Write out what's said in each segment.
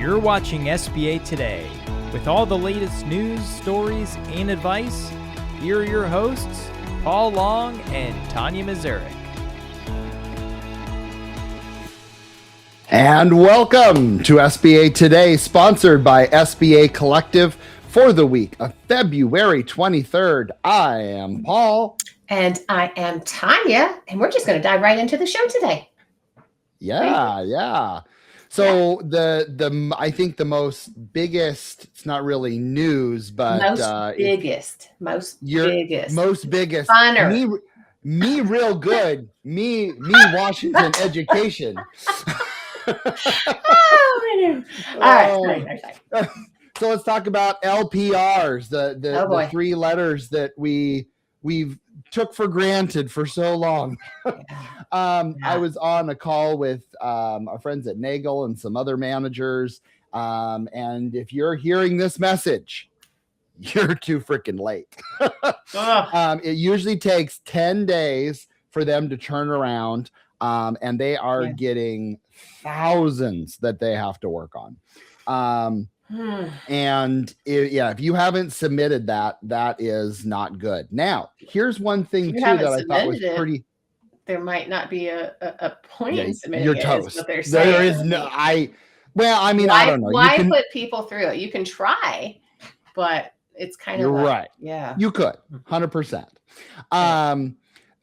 You're watching SBA Today. With all the latest news, stories, and advice, here are your hosts, Paul Long and Tonya Mazurek. And welcome to SBA Today, sponsored by SBA Collective for the week of February 23rd. I am Paul. And I am Tonya, and we're just going to dive right into the show today. Yeah. So I think the most biggest, it's not really news, but most biggest. Funner. Me real good. Me Washington education. All right. So let's talk about LPRs, the three letters that we've took for granted for so long. I was on a call with our friends at Nagel and some other managers. And if you're hearing this message, you're too freaking late. It usually takes 10 days for them to turn around. And they are getting thousands that they have to work on. And if you haven't submitted that is not good. Now, here's one thing too that I thought was pretty. There might not be a point in submitting you're it. toast. Is what they're saying. There is no. I don't know. Why put people through it? You can try, but it's kind of. You're right. Yeah, you could 100%.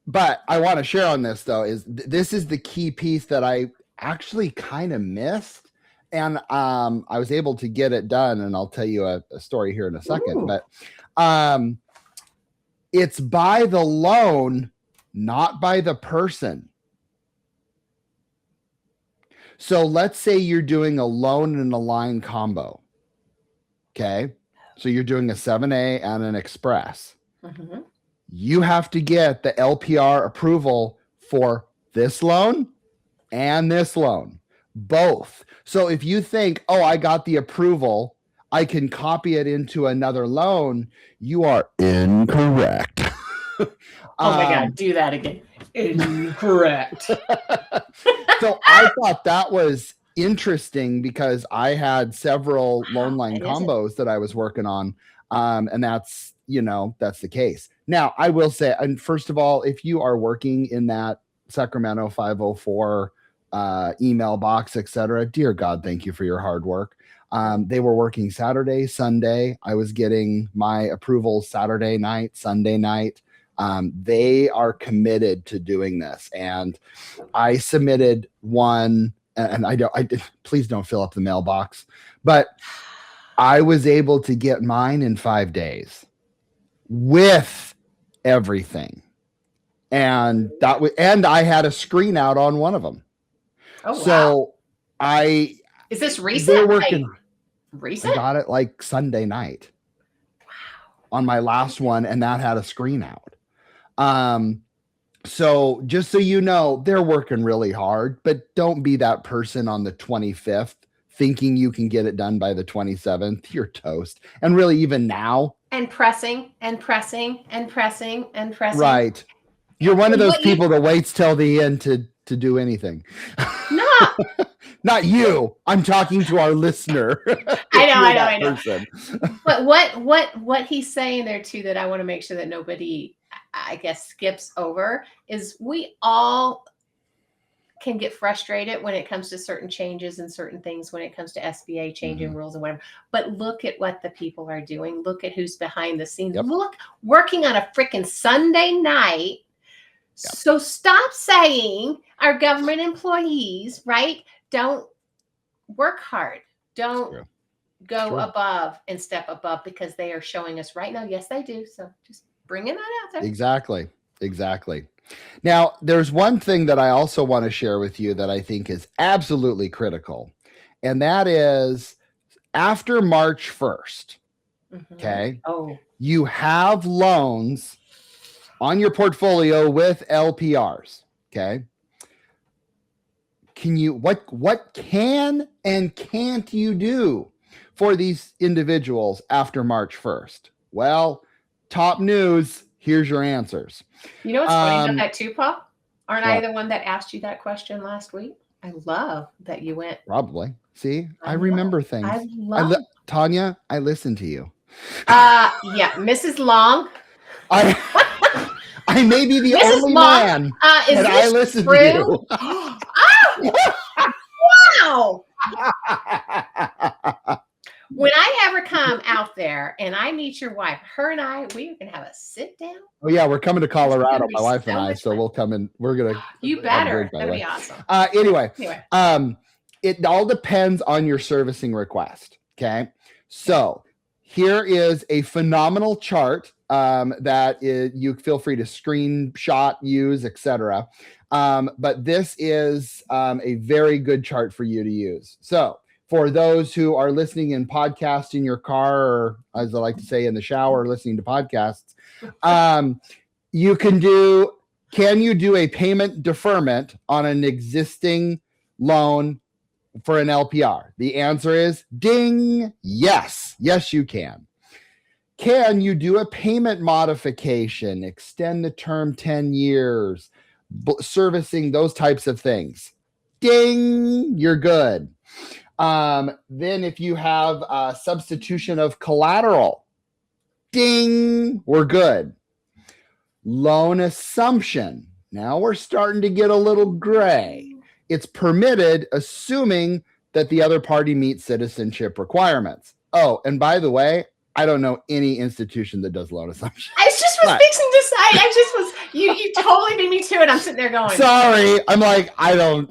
But I want to share on this though. This is the key piece that I actually kind of missed. And I was able to get it done, and I'll tell you a story here in a second. Ooh. But it's by the loan, not by the person. So let's say you're doing a loan and a line combo. Okay. So you're doing a 7A and an express. Mm-hmm. You have to get the LPR approval for this loan and this loan. Both. So if you think, I got the approval, I can copy it into another loan, you are incorrect. Oh my God, do that again. Incorrect. So I thought that was interesting because I had several loan line combos that I was working on. And that's the case. Now, I will say, and first of all, if you are working in that Sacramento 504 email box, etc., dear God, thank you for your hard work. They were working Saturday, Sunday. I was getting my approvals Saturday night, Sunday night. They are committed to doing this, and I submitted one, and please don't fill up the mailbox, but I was able to get mine in 5 days with everything, and I had a screen out on one of them. Oh, so wow. Is this recent? They're working. Recent? I got it like Sunday night. Wow. On my last one, and that had a screen out. So just so you know, they're working really hard, but don't be that person on the 25th thinking you can get it done by the 27th. You're toast. And really, even now. And pressing. Right. You're one of those people that waits till the end to do anything. No. Not you. I'm talking to our listener. I know. But what he's saying there too, that I want to make sure that nobody, I guess, skips over, is we all can get frustrated when it comes to certain changes and certain things, when it comes to SBA changing rules and whatever. But look at what the people are doing. Look at who's behind the scenes. Yep. Look, working on a freaking Sunday night. Yep. So stop saying our government employees, right, don't work hard. Don't go above and step above, because they are showing us right now. Yes, they do. So just bringing that out there. Exactly. Now, there's one thing that I also want to share with you that I think is absolutely critical. And that is after March 1st, okay, you have loans on your portfolio with LPRs, okay? What can and can't you do for these individuals after March 1st? Well, top news, here's your answers. You know what's funny about that too, Paul? Aren't I the one that asked you that question last week? I love that you went. Probably. See, I remember things. Tonya, I listen to you. Yeah, Mrs. Long. I may be the Mrs. only Long, man, but I listen to you. Wow. When I ever come out there and I meet your wife, her and I, we can have a sit down. Oh yeah, we're coming to Colorado, my wife and I. So we'll come in. We're gonna. You better. That'd be awesome. Anyway, it all depends on your servicing request. Okay, so here is a phenomenal chart that you feel free to screenshot, use, etc. But this is a very good chart for you to use. So for those who are listening in podcast in your car, or as I like to say, in the shower, listening to podcasts, can you do a payment deferment on an existing loan for an LPR? The answer is ding. Yes, you can. Can you do a payment modification, extend the term 10 years, servicing, those types of things? Ding, you're good. Then if you have a substitution of collateral, ding, we're good. Loan assumption. Now we're starting to get a little gray. It's permitted, assuming that the other party meets citizenship requirements. Oh, and by the way, I don't know any institution that does loan assumption. I just was fixing to say, you totally beat me to it. I'm sitting there going, sorry. I'm like, I would,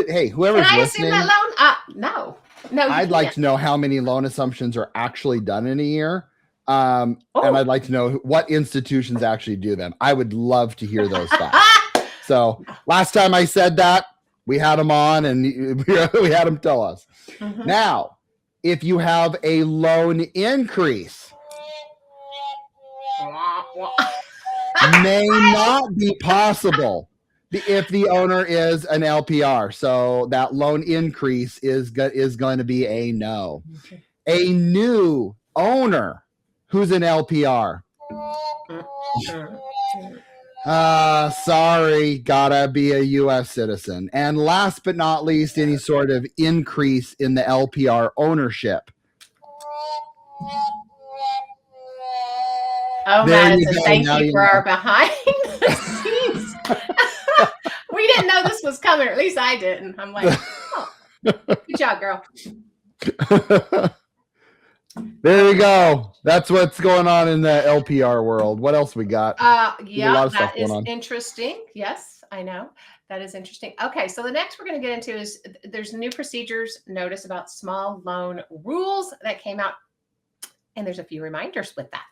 hey, whoever's listening. Can I assume that loan? No. I'd like to know how many loan assumptions are actually done in a year. And I'd like to know what institutions actually do them. I would love to hear those stats. So last time I said that, we had them on and we had them tell us. Mm-hmm. Now, if you have a loan increase, may not be possible if the owner is an LPR. So that loan increase is going to be a no. Okay. A new owner who's an LPR. Sorry, gotta be a U.S. citizen. And last but not least, any sort of increase in the LPR ownership. Oh, Madison, thank you for our behind the scenes. We didn't know this was coming, or at least I didn't. I'm like, oh, good job, girl. There you go. That's what's going on in the LPR world. What else we got? Yeah, that is interesting. Yes, I know. That is interesting. Okay, so the next we're going to get into is there's new procedures notice about small loan rules that came out, and there's a few reminders with that.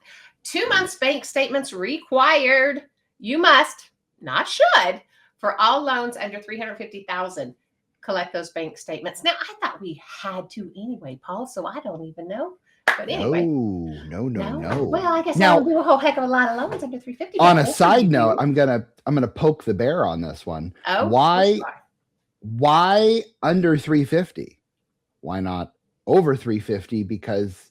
2 months bank statements required. You must, not should, for all loans under $350,000. Collect those bank statements. Now, I thought we had to anyway, Paul, so I don't even know. But anyway. No. Well, I guess I don't do a whole heck of a lot of loans under $350,000. On a side note, I'm gonna poke the bear on this one. Oh, why under $350,000? Why not over $350,000? Because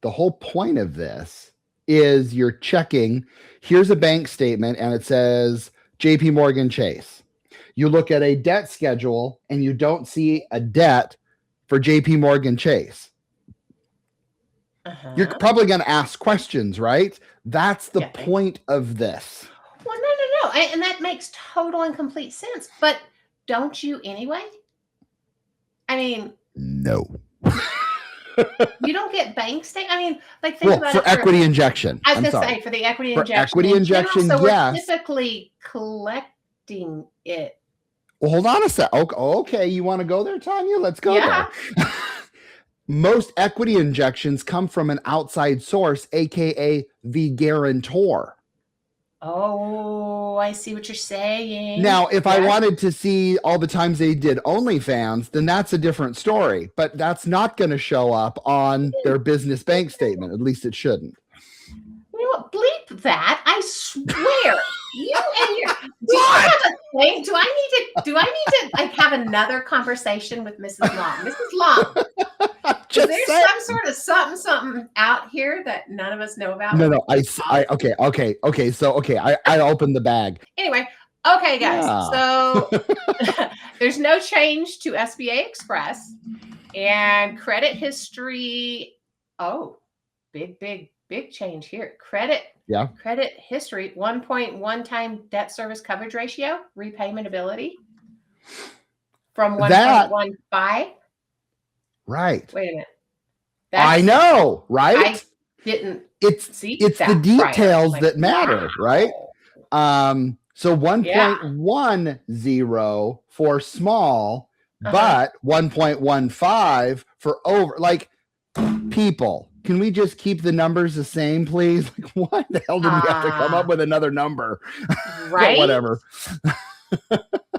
the whole point of this is you're checking. Here's a bank statement, and it says JP Morgan Chase. You look at a debt schedule and you don't see a debt for JP Morgan Chase. You're probably going to ask questions, right? That's the point of this. Well, no. And that makes total and complete sense. But don't you anyway? I mean, no. You don't get bank statements. I mean, like think about it for equity injection. I was going to say for the equity injection. Equity injection, so yes. We're typically collecting it. Well, hold on a sec. Okay, you want to go there, Tonya? Let's go there. Most equity injections come from an outside source, aka the guarantor. Oh, I see what you're saying. Now, if I wanted to see all the times they did OnlyFans, then that's a different story. But that's not going to show up on their business bank statement. At least it shouldn't. You know what? Bleep that. I swear. You and your do I need to like have another conversation with Mrs. Long? Mrs. Long. Is there some sort of something out here that none of us know about? No. Okay. So I opened the bag. Anyway, okay, guys. Yeah. So There's no change to SBA Express and credit history. Oh, big change here. Credit history, 1.1 time debt service coverage ratio, repayment ability from 1.15. Right. Wait a minute. I know, right? I didn't see it's the details that matter, right? So 1.10 for small, but 1.15 for over. Like, people, can we just keep the numbers the same, please? Like, why the hell did we have to come up with another number? Right. But whatever.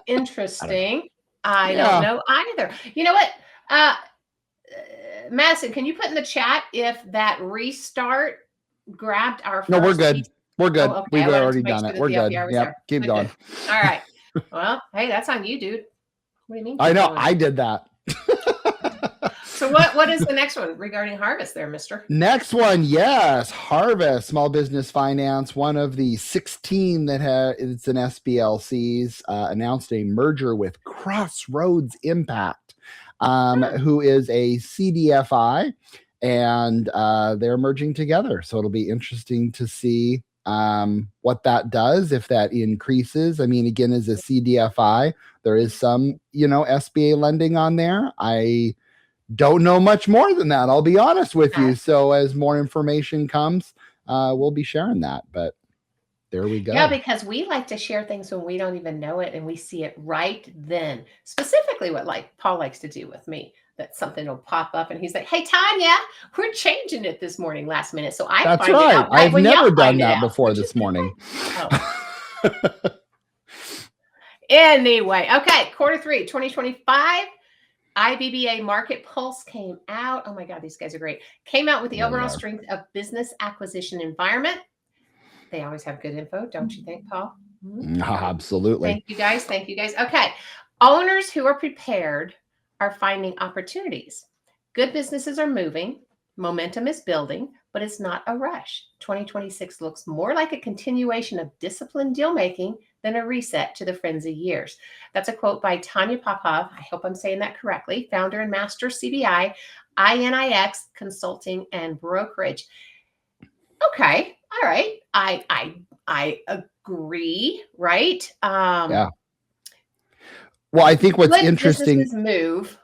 Interesting. I don't know either. You know what? Madison, can you put in the chat if that restart grabbed our first? No, we're good. We're good. Oh, okay. We've already done it. We're good. Yep. Keep going. All right. Well, hey, that's on you, dude. What do you mean? I know. I did that. So what is the next one regarding Harvest there, mister? Next one, yes. Harvest, Small Business Finance, one of the 16 that it's an SBLCs, announced a merger with Crossroads Impact, who is a CDFI, and they're merging together. So it'll be interesting to see what that does, if that increases. I mean, again, as a CDFI, there is some, SBA lending on there. I don't know much more than that, I'll be honest with you. So as more information comes, we'll be sharing that. But there we go. Yeah, because we like to share things when we don't even know it and we see it right then. Specifically what Paul likes to do with me, that something will pop up and he's like, hey, Tonya, we're changing it this morning last minute. So I That's find right. it out right I've when never y'all done find that it before out, this morning. Anyway, okay, Q3 2025. IBBA Market Pulse came out. Oh my God, these guys are great. Came out with the overall strength of business acquisition environment. They always have good info, don't you think, Paul? Absolutely. Thank you guys. Thank you guys. Okay. Owners who are prepared are finding opportunities. Good businesses are moving. Momentum is building, but it's not a rush. 2026 looks more like a continuation of disciplined deal making than a reset to the frenzy years. That's a quote by Tonya Popov. I hope I'm saying that correctly. Founder and master CBI, INIX Consulting and Brokerage. Okay. All right. I agree. Right. Yeah. Well, I think what's interesting. Move.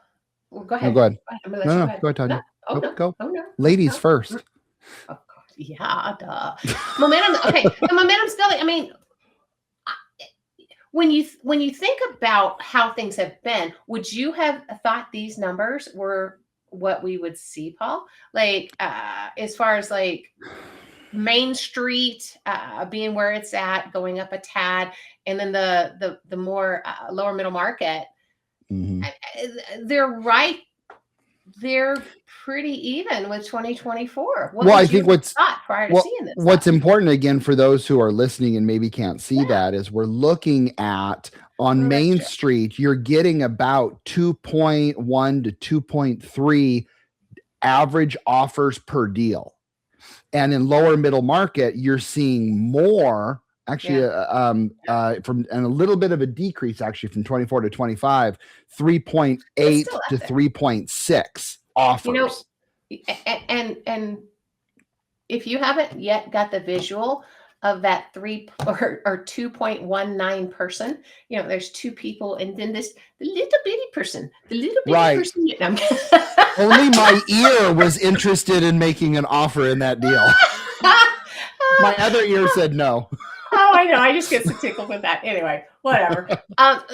Well, go ahead. No, go ahead. I'm gonna let you Go ahead, Tonya. Oh, no. Go. Oh, no. Ladies first. Oh, God. Yeah. Duh. Momentum. Okay. The momentum's building. I mean, when you think about how things have been, would you have thought these numbers were what we would see, Paul? Like, as far as like Main Street being where it's at, going up a tad, and then the more lower middle market, they're right. They're pretty even with 2024. Well, I think what's prior to seeing this. What's important, again, for those who are listening and maybe can't see that, is we're looking at on Main Street, you're getting about 2.1 to 2.3 average offers per deal. And in lower middle market, you're seeing more, actually, from and a little bit of a decrease actually from 24 to 25, 3.8 to 3.6 offers. And if you haven't yet got the visual of that 3 or 2.19 person, there's two people, and then the little bitty person, person. Only my ear was interested in making an offer in that deal. My other ear said no. Oh, I know. I just get so tickled with that. Anyway, whatever.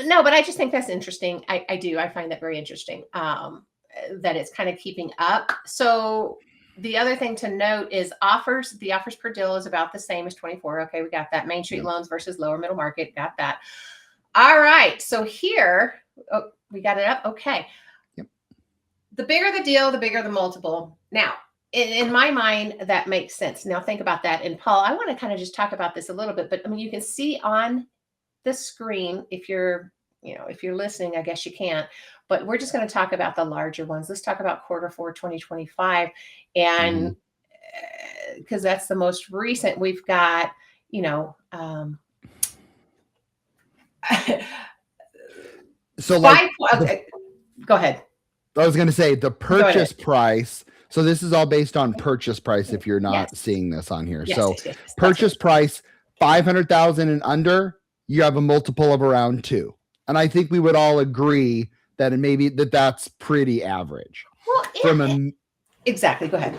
No, but I just think that's interesting. I do. I find that very interesting, that it's kind of keeping up. So the other thing to note is the offers per deal is about the same as 24. Okay, we got that. Main Street loans versus lower middle market. Got that. All right. So here, we got it up. Okay. Yep. The bigger the deal, the bigger the multiple. Now, in my mind, that makes sense. Now think about that. And Paul, I want to kind of just talk about this a little bit, but I mean, you can see on the screen, if you're listening, I guess you can't, but we're just going to talk about the larger ones. Let's talk about Q4 2025. And because that's the most recent, we've got, So like, okay. Go ahead. I was going to say the purchase price. So this is all based on purchase price. If you're not seeing this on here, yes. Purchase price 500,000 and under, you have a multiple of around 2. And I think we would all agree that that's pretty average. Well, exactly. Go ahead.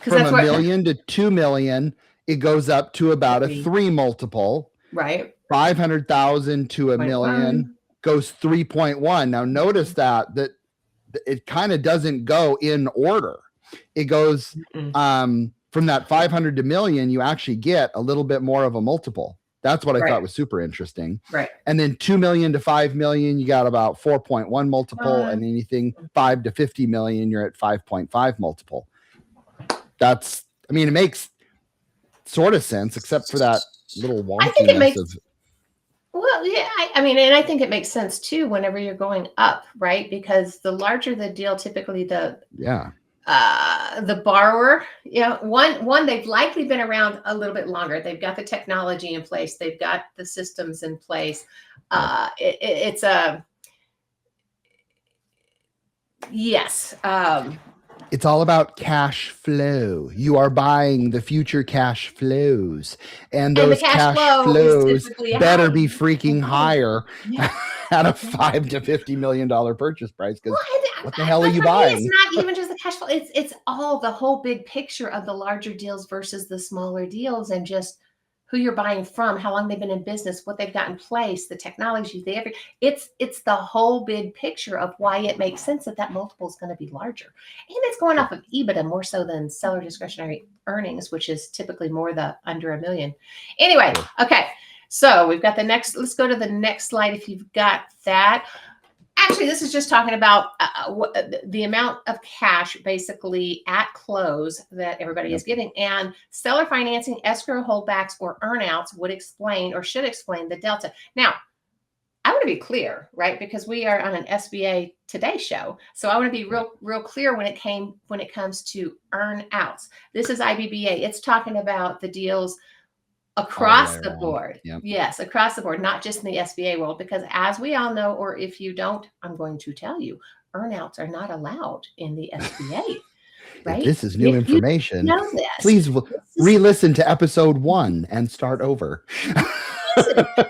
From $1 million to $2 million, it goes up to about a 3 multiple. Right. 500,000 to $1 million goes 3.1. Now notice that it kind of doesn't go in order. It goes from that 500 to million, you actually get a little bit more of a multiple. That's what I thought was super interesting. Right. And then 2 million to 5 million, you got about 4.1 multiple, and anything 5 to 50 million, you're at 5.5 multiple. It makes sort of sense, except for that little wonkiness. I think it makes well, yeah. And I think it makes sense too whenever you're going up, right? Because the larger the deal, typically the borrower, one they've likely been around a little bit longer. They've got the technology in place. They've got the systems in place. It's a yes. It's all about cash flow. You are buying the future cash flows, and those cash flows better be freaking higher at a $5 to $50 million purchase price. Because what the hell are you buying? It's not even just the cash flow. It's all the whole big picture of the larger deals versus the smaller deals, and just who you're buying from, how long they've been in business, what they've got in place, the technology it's the whole big picture of why it makes sense that multiple is going to be larger. And it's going off of EBITDA more so than seller discretionary earnings, which is typically more the under $1 million. Anyway, okay. So we've got let's go to the next slide if you've got that. Actually, this is just talking about the amount of cash basically at close that everybody is getting. And seller financing, escrow holdbacks, or earnouts would explain or should explain the delta. Now, I want to be clear, right? Because we are on an SBA Today show. So I want to be real clear when it comes to earnouts. This is IBBA. It's talking about the deals across the board. Yep. Yes, across the board, not just in the SBA world, because as we all know, or if you don't, I'm going to tell you, earnouts are not allowed in the SBA. Right? If this is new information, you know this, please re-listen to episode 1 and start over.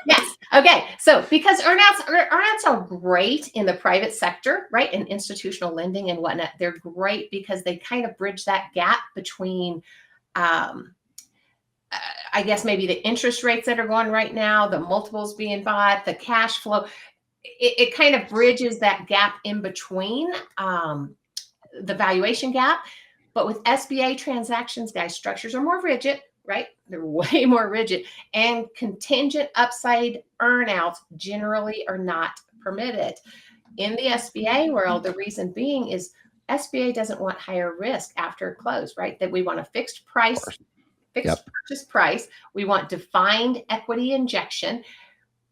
Yes. Okay. So because earnouts are great in the private sector, right? In institutional lending and whatnot, they're great because they kind of bridge that gap between I guess maybe the interest rates that are going right now, the multiples being bought, the cash flow. It kind of bridges that gap in between the valuation gap. But with SBA transactions, guys, structures are more rigid, right? They're way more rigid. And contingent upside earnouts generally are not permitted. In the SBA world, the reason being is SBA doesn't want higher risk after close, right? That we want a fixed price. Purchase price. We want defined equity injection.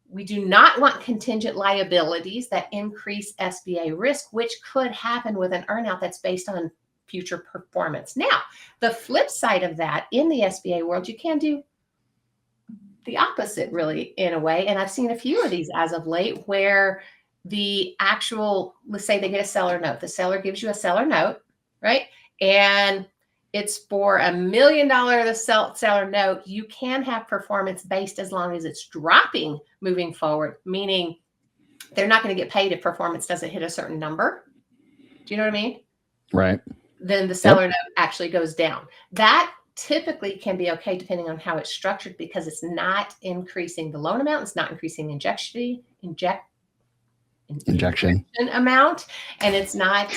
We do not want contingent liabilities that increase SBA risk, which could happen with an earnout that's based on future performance. Now, the flip side of that, in the SBA world, you can do the opposite, really, in a way. And I've seen a few of these as of late where the actual, let's say they get a seller note. The seller gives you a seller note, right? And it's for $1 million, the seller note. You can have performance based as long as it's dropping moving forward, meaning they're not going to get paid if performance doesn't hit a certain number. Do you know what I mean? Right. Then the seller note actually goes down. That typically can be okay depending on how it's structured because it's not increasing the loan amount. It's not increasing injection amount, and it's not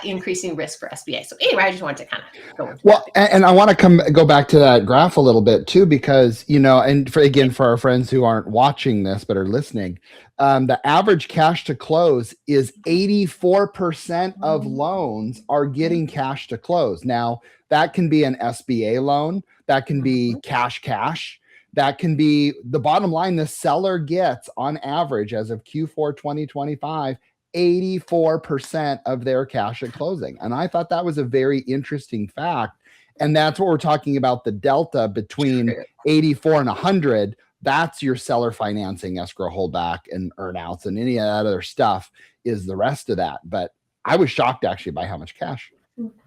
increasing risk for SBA. So anyway, I just wanted to kind of go into and I want to go back to that graph a little bit too, because and for our friends who aren't watching this but are listening, the average cash to close is 84% of loans are getting cash to close. Now that can be an SBA loan, that can be cash. That can be the bottom line. The seller gets on average as of Q4 2025, 84% of their cash at closing. And I thought that was a very interesting fact. And that's what we're talking about, the delta between 84 and 100. that's your seller financing, escrow holdback, and earnouts, and any of that other stuff is the rest of that. But I was shocked actually by how much cash.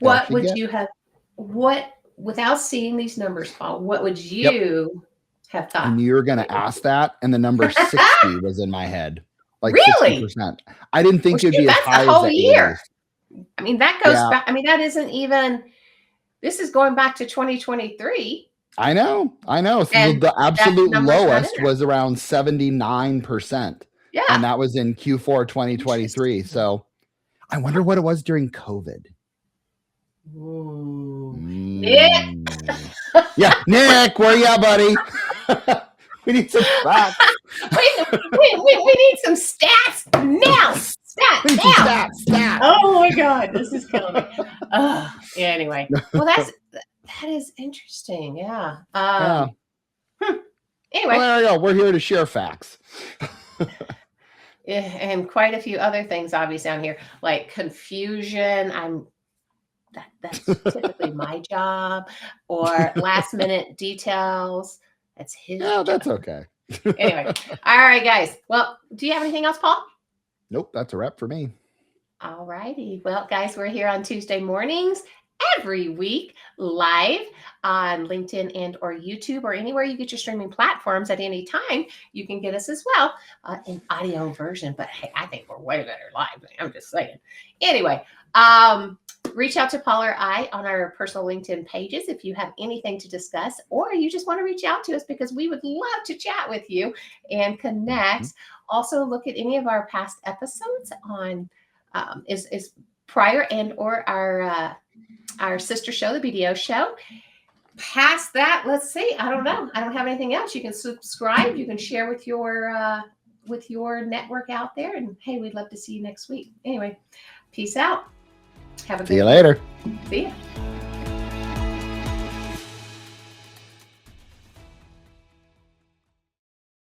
What would you have? Without seeing these numbers, Paul? What would you have thought? I knew you were going to ask that, and the number 60 was in my head. Like really? 60%. I didn't think it'd be as high the whole as the year. 80s. I mean, that goes back. I mean, that isn't even. This is going back to 2023. I know. So the absolute lowest was around 79%. Yeah. And that was in Q4 2023. So I wonder what it was during COVID. Nick. Yeah, Nick, where you at, buddy? We need some facts. we need some stats now. Stats. Oh my God, this is killing me. Anyway, well, that is interesting. Yeah. Anyway, well, there we go. We're here to share facts. And quite a few other things, obviously, down here, like confusion. That's typically my job, or last minute details. That's his job. That's okay. Anyway, all right, guys. Well, do you have anything else, Paul? Nope, that's a wrap for me. All righty. Well, guys, we're here on Tuesday mornings every week, live on LinkedIn and or YouTube, or anywhere you get your streaming platforms at any time. You can get us as well in audio version. But hey, I think we're way better live. I'm just saying. Anyway, reach out to Paul or I on our personal LinkedIn pages if you have anything to discuss, or you just want to reach out to us, because we would love to chat with you and connect. Also, look at any of our past episodes on is prior and or our sister show, the BDO show. Past that, let's see. I don't know. I don't have anything else. You can subscribe. You can share with your network out there. And hey, we'd love to see you next week. Anyway, peace out. Have a good See you later. See ya.